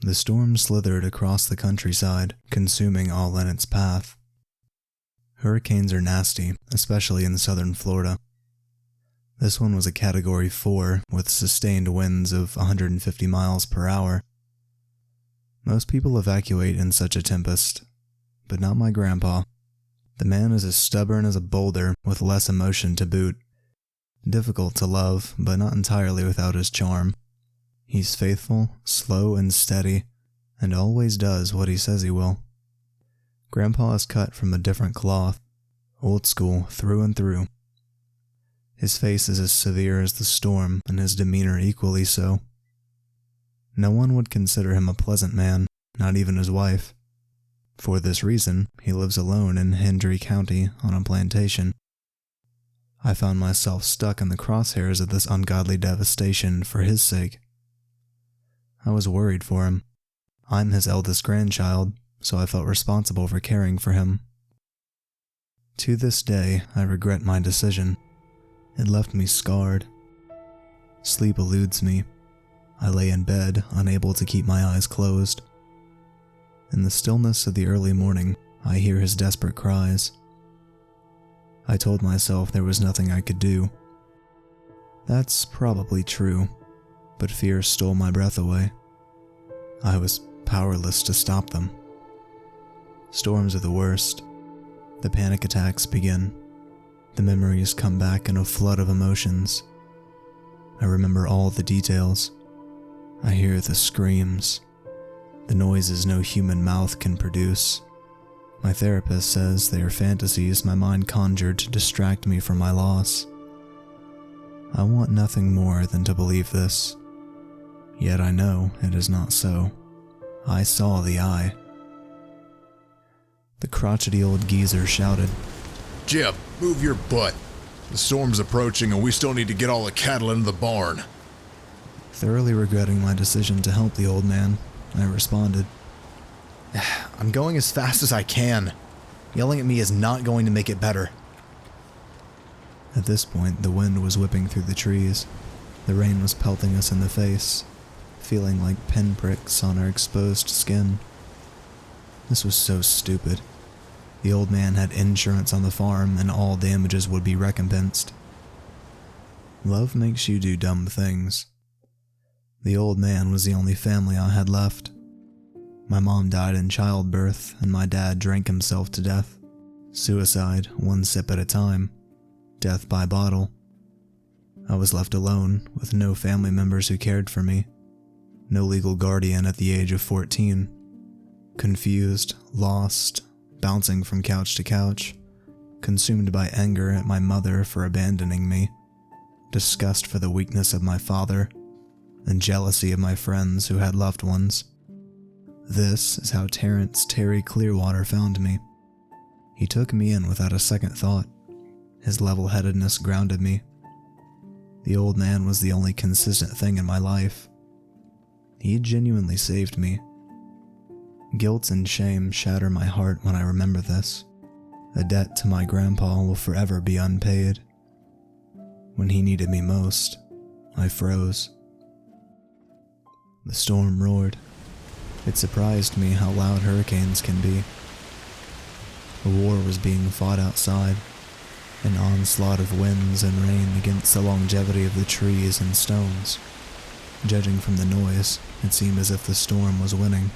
The storm slithered across the countryside, consuming all in its path. Hurricanes are nasty, especially in southern Florida. This one was a Category 4 with sustained winds of 150 miles per hour. Most people evacuate in such a tempest, but not my grandpa. The man is as stubborn as a boulder with less emotion to boot. Difficult to love, but not entirely without his charm. He's faithful, slow and steady, and always does what he says he will. Grandpa is cut from a different cloth, old school through and through. His face is as severe as the storm, and his demeanor equally so. No one would consider him a pleasant man, not even his wife. For this reason, he lives alone in Hendry County on a plantation. I found myself stuck in the crosshairs of this ungodly devastation for his sake. I was worried for him. I'm his eldest grandchild, so I felt responsible for caring for him. To this day, I regret my decision. It left me scarred. Sleep eludes me. I lay in bed, unable to keep my eyes closed. In the stillness of the early morning, I hear his desperate cries. I told myself there was nothing I could do. That's probably true, but fear stole my breath away. I was powerless to stop them. Storms are the worst. The panic attacks begin. The memories come back in a flood of emotions. I remember all the details. I hear the screams, the noises no human mouth can produce. My therapist says they are fantasies my mind conjured to distract me from my loss. I want nothing more than to believe this. Yet I know it is not so. I saw the eye. The crotchety old geezer shouted, "Jeb, move your butt. The storm's approaching and we still need to get all the cattle into the barn." Thoroughly regretting my decision to help the old man, I responded, "I'm going as fast as I can. Yelling at me is not going to make it better." At this point, the wind was whipping through the trees. The rain was pelting us in the face, feeling like pinpricks on our exposed skin. This was so stupid. The old man had insurance on the farm and all damages would be recompensed. Love makes you do dumb things. The old man was the only family I had left. My mom died in childbirth and my dad drank himself to death. Suicide, one sip at a time. Death by bottle. I was left alone, with no family members who cared for me. No legal guardian at the age of 14. Confused, lost, bouncing from couch to couch, consumed by anger at my mother for abandoning me, disgust for the weakness of my father, and jealousy of my friends who had loved ones. This is how Terrence Terry Clearwater found me. He took me in without a second thought. His level-headedness grounded me. The old man was the only consistent thing in my life. He genuinely saved me. Guilt and shame shatter my heart when I remember this. A debt to my grandpa will forever be unpaid. When he needed me most, I froze. The storm roared. It surprised me how loud hurricanes can be. A war was being fought outside, an onslaught of winds and rain against the longevity of the trees and stones. Judging from the noise, it seemed as if the storm was winning.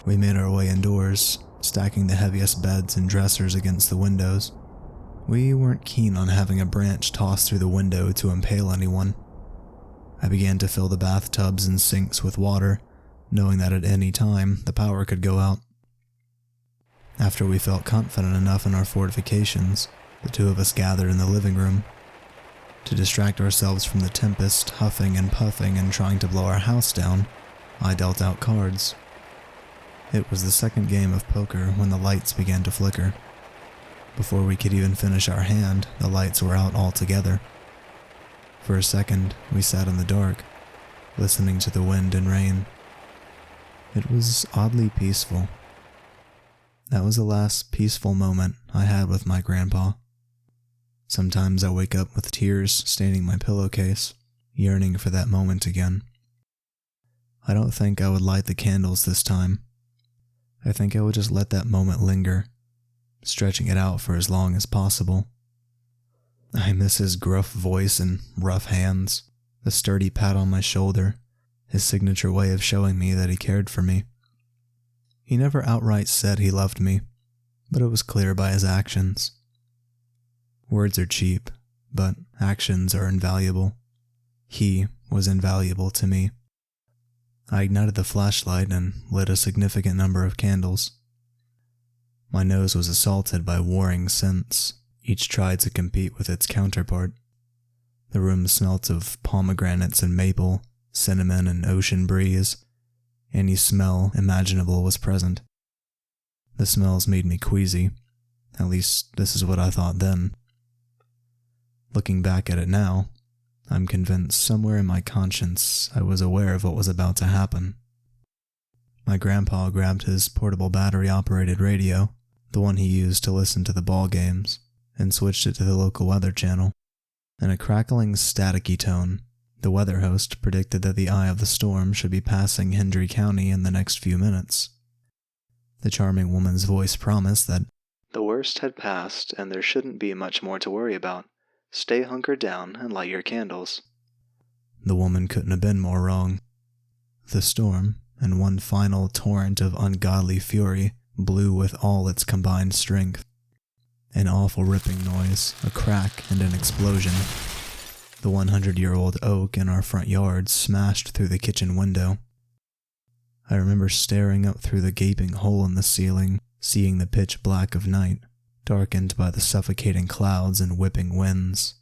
We made our way indoors, stacking the heaviest beds and dressers against the windows. We weren't keen on having a branch tossed through the window to impale anyone. I began to fill the bathtubs and sinks with water, knowing that at any time the power could go out. After we felt confident enough in our fortifications, the two of us gathered in the living room. To distract ourselves from the tempest, huffing and puffing and trying to blow our house down, I dealt out cards. It was the second game of poker when the lights began to flicker. Before we could even finish our hand, the lights were out altogether. For a second, we sat in the dark, listening to the wind and rain. It was oddly peaceful. That was the last peaceful moment I had with my grandpa. Sometimes I wake up with tears staining my pillowcase, yearning for that moment again. I don't think I would light the candles this time. I think I would just let that moment linger, stretching it out for as long as possible. I miss his gruff voice and rough hands, the sturdy pat on my shoulder, his signature way of showing me that he cared for me. He never outright said he loved me, but it was clear by his actions. Words are cheap, but actions are invaluable. He was invaluable to me. I ignited the flashlight and lit a significant number of candles. My nose was assaulted by warring scents. Each tried to compete with its counterpart. The room smelt of pomegranates and maple, cinnamon and ocean breeze. Any smell imaginable was present. The smells made me queasy. At least, this is what I thought then. Looking back at it now, I'm convinced somewhere in my conscience I was aware of what was about to happen. My grandpa grabbed his portable battery-operated radio, the one he used to listen to the ball games, and switched it to the local weather channel. In a crackling, staticky tone, the weather host predicted that the eye of the storm should be passing Hendry County in the next few minutes. The charming woman's voice promised that the worst had passed and there shouldn't be much more to worry about. Stay hunkered down and light your candles. The woman couldn't have been more wrong. The storm, in one final torrent of ungodly fury, blew with all its combined strength. An awful ripping noise, a crack, and an explosion. The 100-year-old oak in our front yard smashed through the kitchen window. I remember staring up through the gaping hole in the ceiling, seeing the pitch black of night, darkened by the suffocating clouds and whipping winds.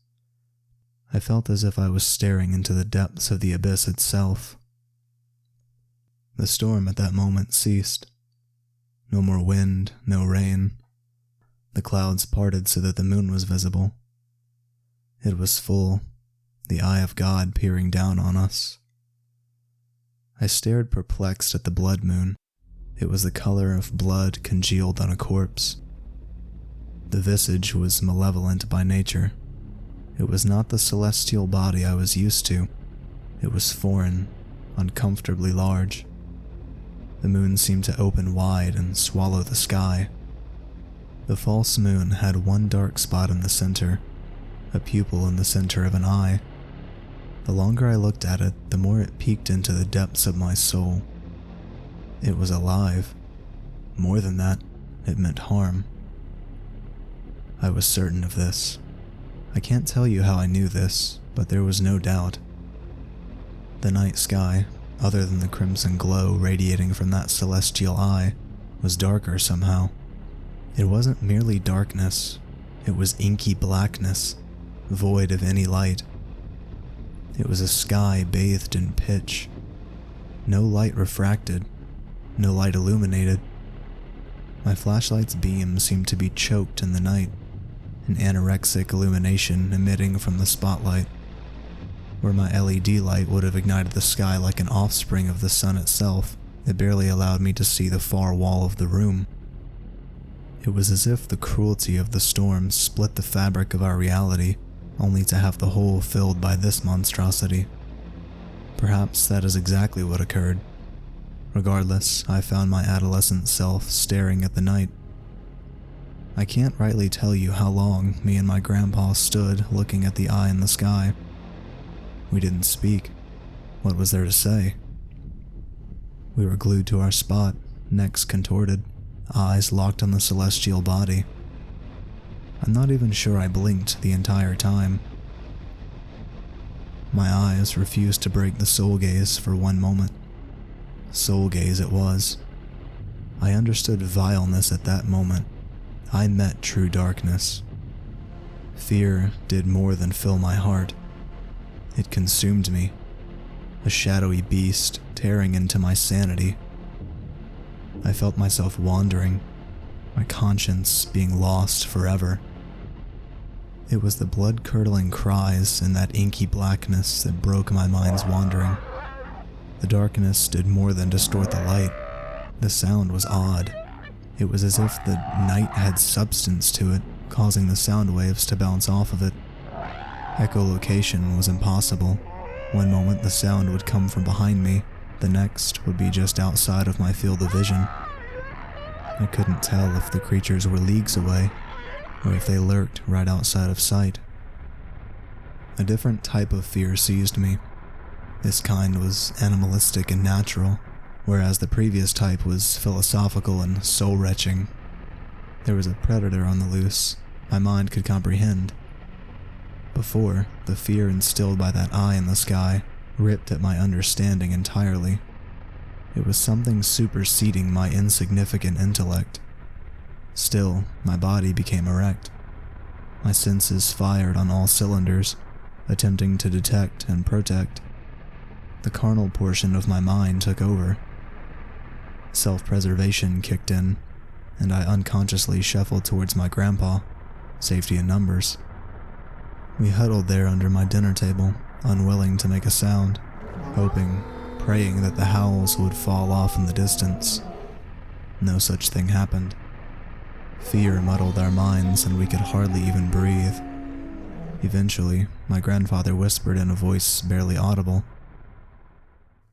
I felt as if I was staring into the depths of the abyss itself. The storm at that moment ceased. No more wind, no rain. The clouds parted so that the moon was visible. It was full, the eye of God peering down on us. I stared perplexed at the blood moon. It was the color of blood congealed on a corpse. The visage was malevolent by nature. It was not the celestial body I was used to. It was foreign, uncomfortably large. The moon seemed to open wide and swallow the sky. The false moon had one dark spot in the center, a pupil in the center of an eye. The longer I looked at it, the more it peeked into the depths of my soul. It was alive. More than that, it meant harm. I was certain of this. I can't tell you how I knew this, but there was no doubt. The night sky, other than the crimson glow radiating from that celestial eye, was darker somehow. It wasn't merely darkness, it was inky blackness, void of any light. It was a sky bathed in pitch. No light refracted, no light illuminated. My flashlight's beam seemed to be choked in the night, an anorexic illumination emitting from the spotlight. Where my LED light would have ignited the sky like an offspring of the sun itself, it barely allowed me to see the far wall of the room. It was as if the cruelty of the storm split the fabric of our reality, only to have the hole filled by this monstrosity. Perhaps that is exactly what occurred. Regardless, I found my adolescent self staring at the night. I can't rightly tell you how long me and my grandpa stood looking at the eye in the sky. We didn't speak. What was there to say? We were glued to our spot, necks contorted, eyes locked on the celestial body. I'm not even sure I blinked the entire time. My eyes refused to break the soul gaze for one moment. Soul gaze it was. I understood vileness at that moment. I met true darkness. Fear did more than fill my heart. It consumed me, a shadowy beast tearing into my sanity. I felt myself wandering, my conscience being lost forever. It was the blood-curdling cries in that inky blackness that broke my mind's wandering. The darkness did more than distort the light. The sound was odd. It was as if the night had substance to it, causing the sound waves to bounce off of it. Echolocation was impossible. One moment the sound would come from behind me, The next would be just outside of my field of vision. I couldn't tell if the creatures were leagues away, or if they lurked right outside of sight. A different type of fear seized me. This kind was animalistic and natural, whereas the previous type was philosophical and soul-wrenching. There was a predator on the loose my mind could comprehend. Before, the fear instilled by that eye in the sky ripped at my understanding entirely. It was something superseding my insignificant intellect. Still, my body became erect. My senses fired on all cylinders, attempting to detect and protect. The carnal portion of my mind took over. Self-preservation kicked in, and I unconsciously shuffled towards my grandpa, safety in numbers. We huddled there under my dinner table, unwilling to make a sound, hoping, praying that the howls would fall off in the distance. No such thing happened. Fear muddled our minds and we could hardly even breathe. Eventually, my grandfather whispered in a voice barely audible,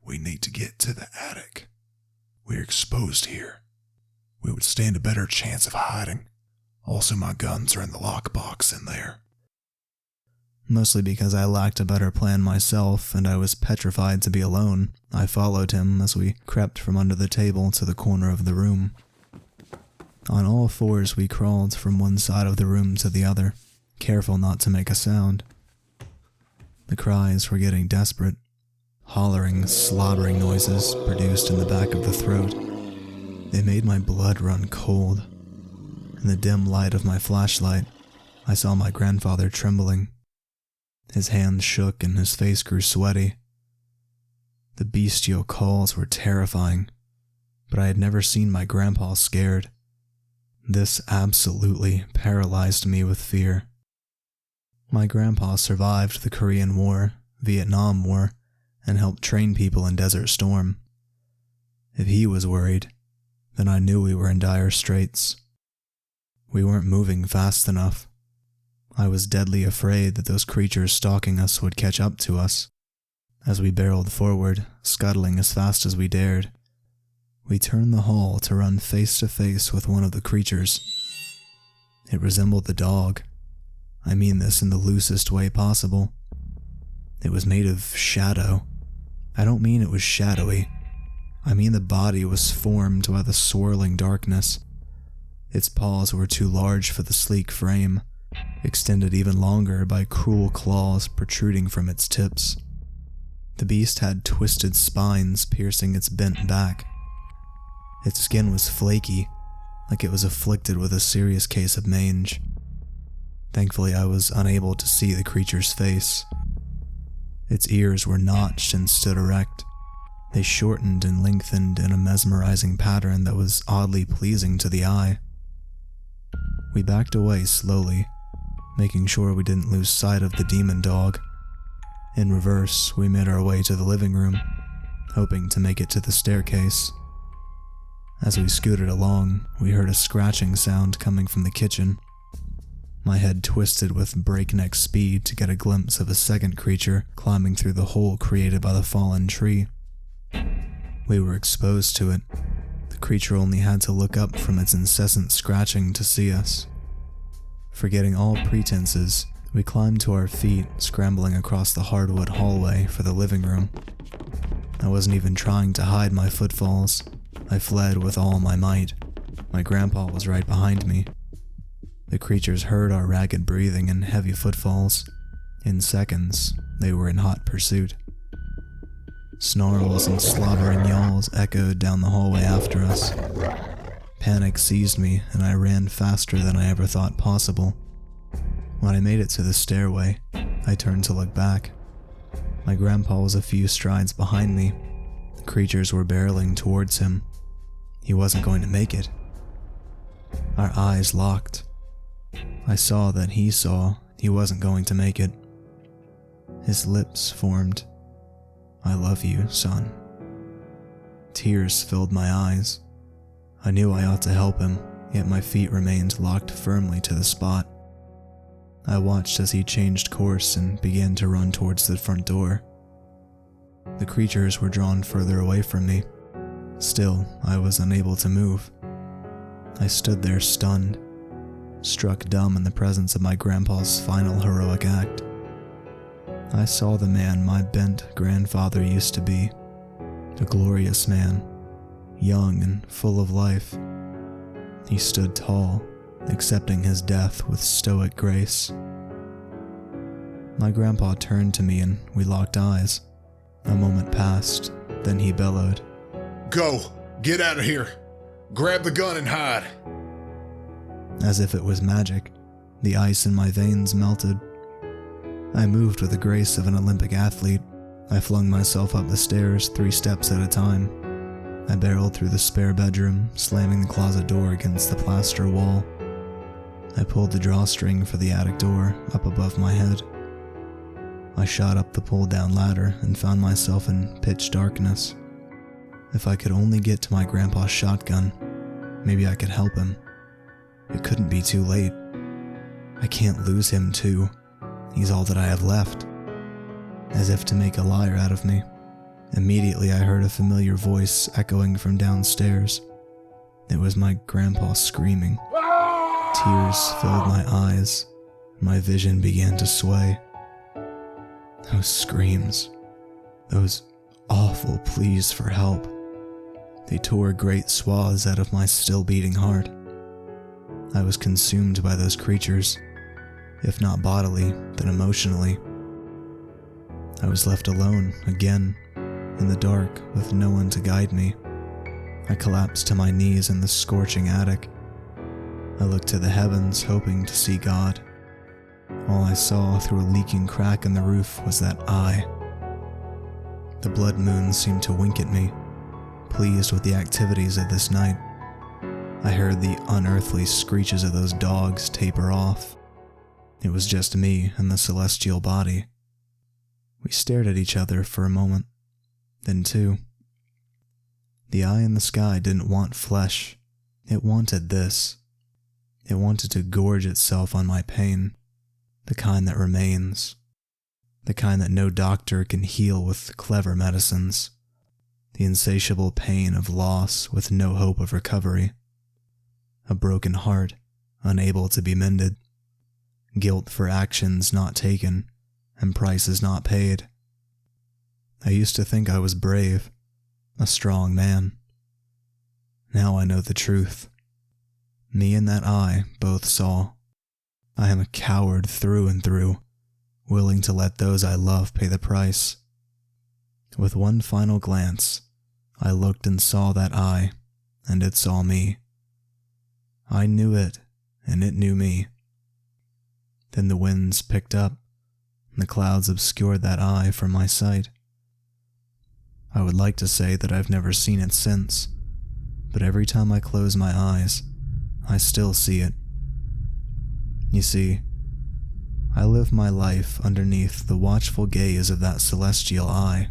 "We need to get to the attic. We're exposed here. We would stand a better chance of hiding. Also, my guns are in the lockbox in there." Mostly because I lacked a better plan myself and I was petrified to be alone, I followed him as we crept from under the table to the corner of the room. On all fours we crawled from one side of the room to the other, careful not to make a sound. The cries were getting desperate, hollering, slobbering noises produced in the back of the throat. They made my blood run cold. In the dim light of my flashlight, I saw my grandfather trembling. His hands shook and his face grew sweaty. The bestial calls were terrifying, but I had never seen my grandpa scared. This absolutely paralyzed me with fear. My grandpa survived the Korean War, Vietnam War, and helped train people in Desert Storm. If he was worried, then I knew we were in dire straits. We weren't moving fast enough. I was deadly afraid that those creatures stalking us would catch up to us. As we barreled forward, scuttling as fast as we dared, we turned the hall to run face to face with one of the creatures. It resembled the dog. I mean this in the loosest way possible. It was made of shadow. I don't mean it was shadowy. I mean the body was formed by the swirling darkness. Its paws were too large for the sleek frame, extended even longer by cruel claws protruding from its tips. The beast had twisted spines piercing its bent back. Its skin was flaky, like it was afflicted with a serious case of mange. Thankfully, I was unable to see the creature's face. Its ears were notched and stood erect. They shortened and lengthened in a mesmerizing pattern that was oddly pleasing to the eye. We backed away slowly, making sure we didn't lose sight of the demon dog. In reverse, we made our way to the living room, hoping to make it to the staircase. As we scooted along, we heard a scratching sound coming from the kitchen. My head twisted with breakneck speed to get a glimpse of a second creature climbing through the hole created by the fallen tree. We were exposed to it. The creature only had to look up from its incessant scratching to see us. Forgetting all pretenses, we climbed to our feet, scrambling across the hardwood hallway for the living room. I wasn't even trying to hide my footfalls. I fled with all my might. My grandpa was right behind me. The creatures heard our ragged breathing and heavy footfalls. In seconds, they were in hot pursuit. Snarls and slobbering yawls echoed down the hallway after us. Panic seized me, and I ran faster than I ever thought possible. When I made it to the stairway, I turned to look back. My grandpa was a few strides behind me. The creatures were barreling towards him. He wasn't going to make it. Our eyes locked. I saw that he saw he wasn't going to make it. His lips formed. "I love you, son." Tears filled my eyes. I knew I ought to help him, yet my feet remained locked firmly to the spot. I watched as he changed course and began to run towards the front door. The creatures were drawn further away from me. Still, I was unable to move. I stood there stunned, struck dumb in the presence of my grandpa's final heroic act. I saw the man my bent grandfather used to be, a glorious man, young and full of life. He stood tall, accepting his death with stoic grace. My grandpa turned to me and we locked eyes. A moment passed, then he bellowed, Go! Get out of here! Grab the gun and hide! As if it was magic, the ice in my veins melted. I moved with the grace of an Olympic athlete. I flung myself up the stairs 3 steps at a time. I barreled through the spare bedroom, slamming the closet door against the plaster wall. I pulled the drawstring for the attic door up above my head. I shot up the pull-down ladder and found myself in pitch darkness. If I could only get to my grandpa's shotgun, maybe I could help him. It couldn't be too late. I can't lose him too. He's all that I have left. As if to make a liar out of me, immediately I heard a familiar voice echoing from downstairs. It was my grandpa screaming. Tears filled my eyes. My vision began to sway. Those screams, those awful pleas for help, they tore great swaths out of my still beating heart. I was consumed by those creatures, if not bodily, then emotionally. I was left alone, again, in the dark, with no one to guide me. I collapsed to my knees in the scorching attic. I looked to the heavens, hoping to see God. All I saw through a leaking crack in the roof was that eye. The blood moon seemed to wink at me, pleased with the activities of this night. I heard the unearthly screeches of those dogs taper off. It was just me and the celestial body. We stared at each other for a moment, then 2. The eye in the sky didn't want flesh. It wanted this. It wanted to gorge itself on my pain, the kind that remains, the kind that no doctor can heal with clever medicines, the insatiable pain of loss with no hope of recovery, a broken heart unable to be mended, guilt for actions not taken and prices not paid. I used to think I was brave, a strong man. Now I know the truth. Me and that eye both saw. I am a coward through and through, willing to let those I love pay the price. With one final glance, I looked and saw that eye, and it saw me. I knew it, and it knew me. Then the winds picked up, and the clouds obscured that eye from my sight. I would like to say that I've never seen it since, but every time I close my eyes, I still see it. You see, I live my life underneath the watchful gaze of that celestial eye.